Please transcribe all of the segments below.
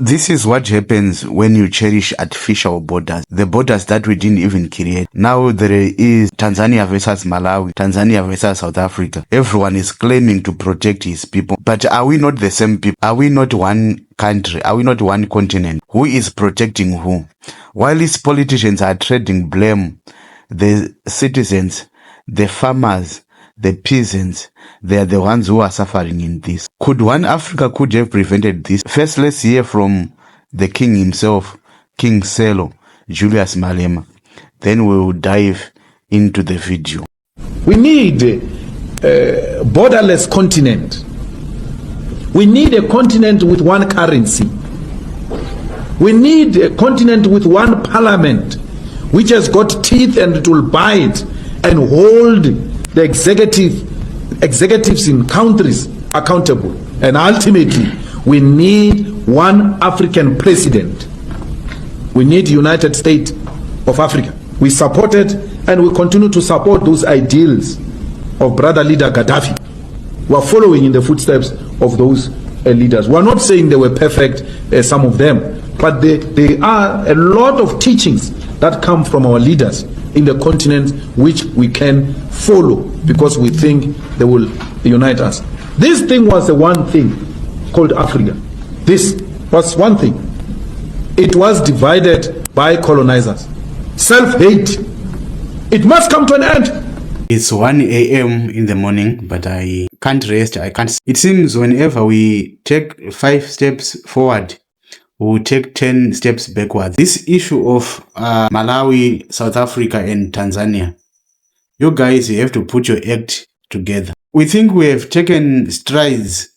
This is what happens when you cherish artificial borders, the borders that we didn't even create. Now there is Tanzania versus Malawi, Tanzania versus South Africa. Everyone is claiming to protect his people. But are we not the same people? Are we not one country? Are we not one continent? Who is protecting who? While these politicians are trading blame, the citizens, the farmers, the peasants, they are the ones who are suffering in this. Could one Africa could have prevented this? First, let's hear from the king himself, King Selo, Julius Malema. Then we will dive into the video. We need a borderless continent. We need a continent with one currency. We need a continent with one parliament, which has got teeth and it will bite and hold the executives in countries accountable. And ultimately, we need one African president. We need United States of Africa. We supported and we continue to support those ideals of brother leader Gaddafi. We are following in the footsteps of those leaders. We are not saying they were perfect, some of them, but there are a lot of teachings that come from our leaders in the continent which we can follow because we think they will unite us. This thing was the one thing called Africa. This was one thing. It was divided by colonizers. Self-hate. It must come to an end. It's 1 a.m. in the morning, but I can't rest. I can't. It seems whenever we take 5 steps forward, we will take 10 steps backwards. This issue of Malawi, South Africa, and Tanzania, you guys, you have to put your act together. We think we have taken strides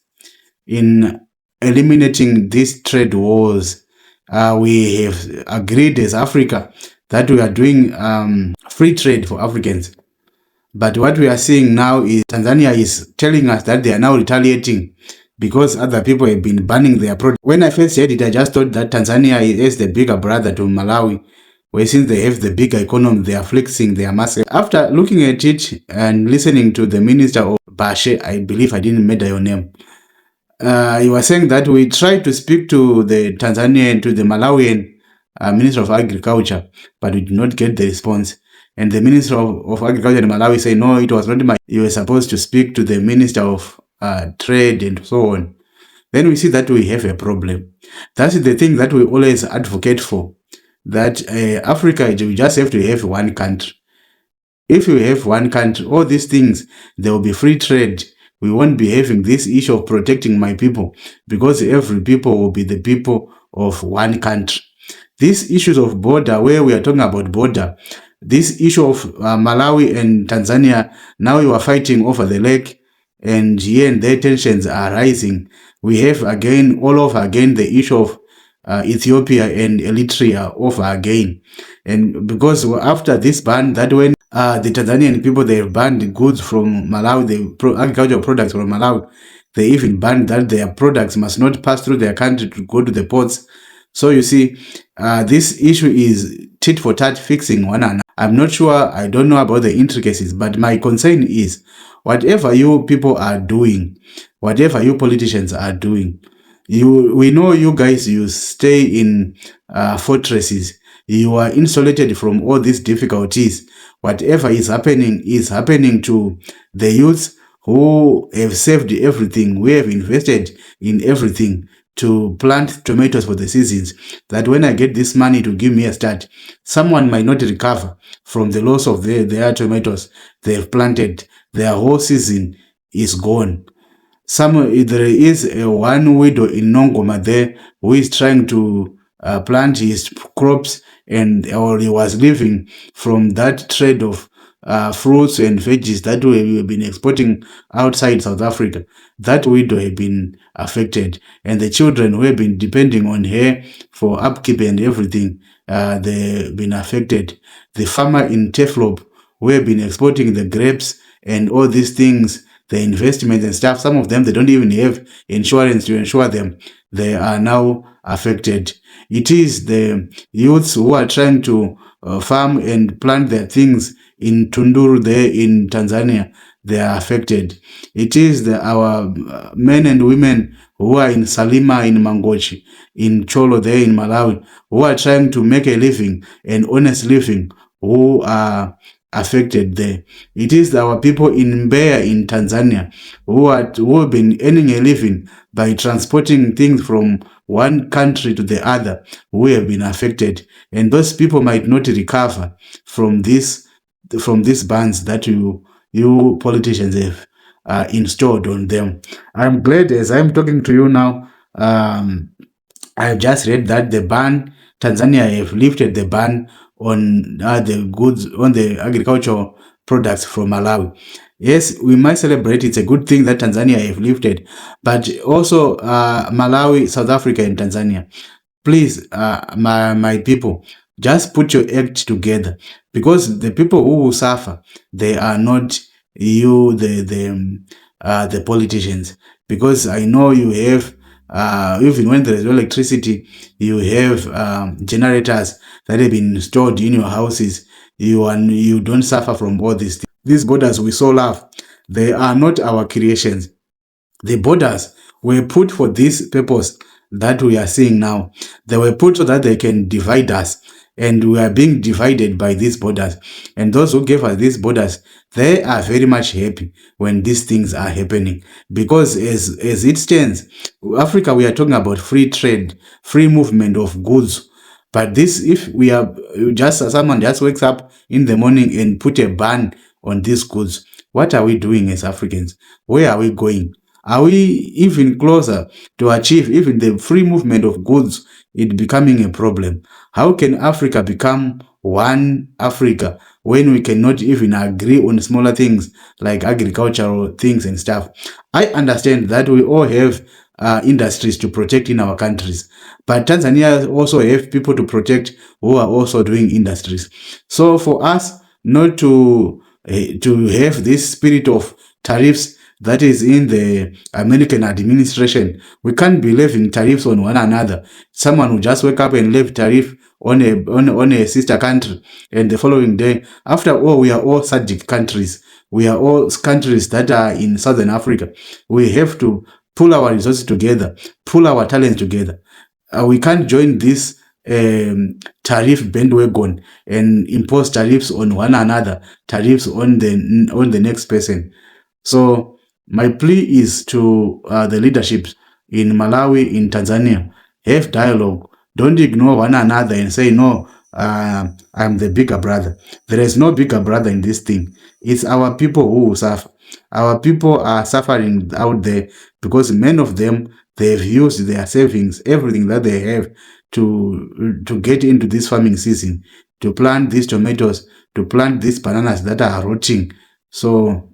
in eliminating these trade wars. We have agreed as Africa that we are doing free trade for Africans. But what we are seeing now is Tanzania is telling us that they are now retaliating because other people have been banning their product. When I first heard it, I just thought that Tanzania is the bigger brother to Malawi, where since they have the bigger economy, they are flexing their muscle. After looking at it and listening to the Minister of Bashe, I believe I didn't murder your name, he was saying that we tried to speak to the Tanzanian, to the Malawian Minister of Agriculture, but we did not get the response. And the Minister of Agriculture in Malawi said, no, it was not my, you were supposed to speak to the Minister of Trade and so on. Then we see that we have a problem. That's the thing that we always advocate for, that Africa, we just have to have one country. If we have one country, all these things, there will be free trade. We won't be having this issue of protecting my people because every people will be the people of one country. These issues of border, where we are talking about border, this issue of Malawi and Tanzania, now you are fighting over the lake, and here and there tensions are rising. We have again, all over again, the issue of Ethiopia and Eritrea over again. And because after this ban, that when the Tanzanian people, they have banned goods from Malawi, the agricultural products from Malawi, they even banned that their products must not pass through their country to go to the ports. So you see, this issue is tit for tat fixing one another. I'm not sure, I don't know about the intricacies, but my concern is whatever you people are doing, whatever you politicians are doing, we know you guys, you stay in fortresses. You are insulated from all these difficulties. Whatever is happening to the youths who have saved everything, who have invested in everything to plant tomatoes for the seasons, that when I get this money to give me a start, someone might not recover from the loss of their tomatoes they've planted. Their whole season is gone. There is one widow in Nongoma there who is trying to plant his crops, or he was living from that trade of fruits and veggies that we have been exporting outside South Africa. That widow had been affected, and the children who have been depending on her for upkeep and everything, they've been affected. The farmer in Teflop who have been exporting the grapes and all these things, the investments and stuff, some of them, they don't even have insurance to insure them. They are now affected. It is the youths who are trying to farm and plant their things in Tunduru there in Tanzania. They are affected. It is our men and women who are in Salima, in Mangochi, in Cholo there in Malawi, who are trying to make a living, an honest living, who are affected there. It is our people in Mbeya in Tanzania who have been earning a living by transporting things from one country to the other who have been affected. And those people might not recover from these bans that you politicians have installed on them. I'm glad as I'm talking to you now. I've just read that Tanzania have lifted the ban on the goods, on the agricultural products from Malawi. Yes, we might celebrate. It's a good thing that Tanzania have lifted, but also Malawi, South Africa, and Tanzania. Please, my people, just put your act together, because the people who will suffer, they are not you, the politicians. Because I know you have, even when there is no electricity, you have generators that have been installed in your houses. You don't suffer from all these things. These borders we so love, they are not our creations. The borders were put for this purpose that we are seeing now. They were put so that they can divide us, and we are being divided by these borders. And those who gave us these borders, they are very much happy when these things are happening, because as it stands, Africa, we are talking about free trade, free movement of goods. But this, if we are someone just wakes up in the morning and put a ban on these goods, what are we doing as Africans? Where are we going? Are we even closer to achieve even the free movement of goods? It becoming a problem. How can Africa become one Africa when we cannot even agree on smaller things like agricultural things and stuff? I understand that we all have industries to protect in our countries, but Tanzania also have people to protect who are also doing industries. So for us not to have this spirit of tariffs that is in the American administration, we can't be levying tariffs on one another. Someone will just wake up and levy tariff on a sister country, and the following day, after all, we are all SADC countries. We are all countries that are in Southern Africa. We have to pull our resources together, pull our talents together. We can't join this tariff bandwagon and impose tariffs on one another, tariffs on the next person. So my plea is to the leaderships in Malawi, in Tanzania, have dialogue. Don't ignore one another and say, no, I'm the bigger brother. There is no bigger brother in this thing. It's our people who will suffer. Our people are suffering out there because many of them, they've used their savings, everything that they have to get into this farming season, to plant these tomatoes, to plant these bananas that are rotting. So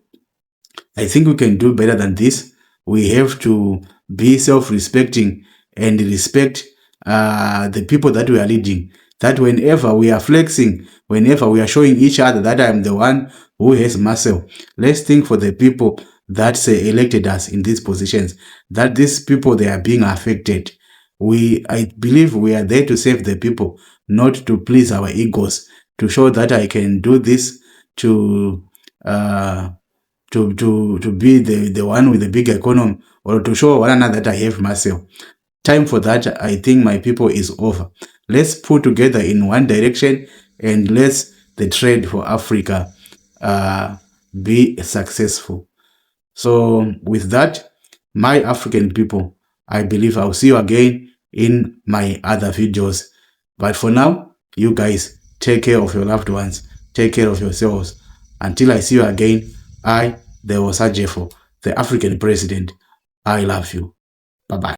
I think we can do better than this. We have to be self-respecting and respect the people that we are leading. That whenever we are flexing, whenever we are showing each other that I am the one who has muscle, let's think for the people that say elected us in these positions, that these people, they are being affected. I believe we are there to save the people, not to please our egos, to show that I can do this, to be the one with the big economy, or to show one another that I have myself. Time for that, I think, my people, is over. Let's put together in one direction, and let's the trade for Africa be successful. So with that, my African people, I believe I'll see you again in my other videos. But for now, you guys take care of your loved ones, take care of yourselves. Until I see you again, I, the Osajefo, the African president, I love you. Bye-bye.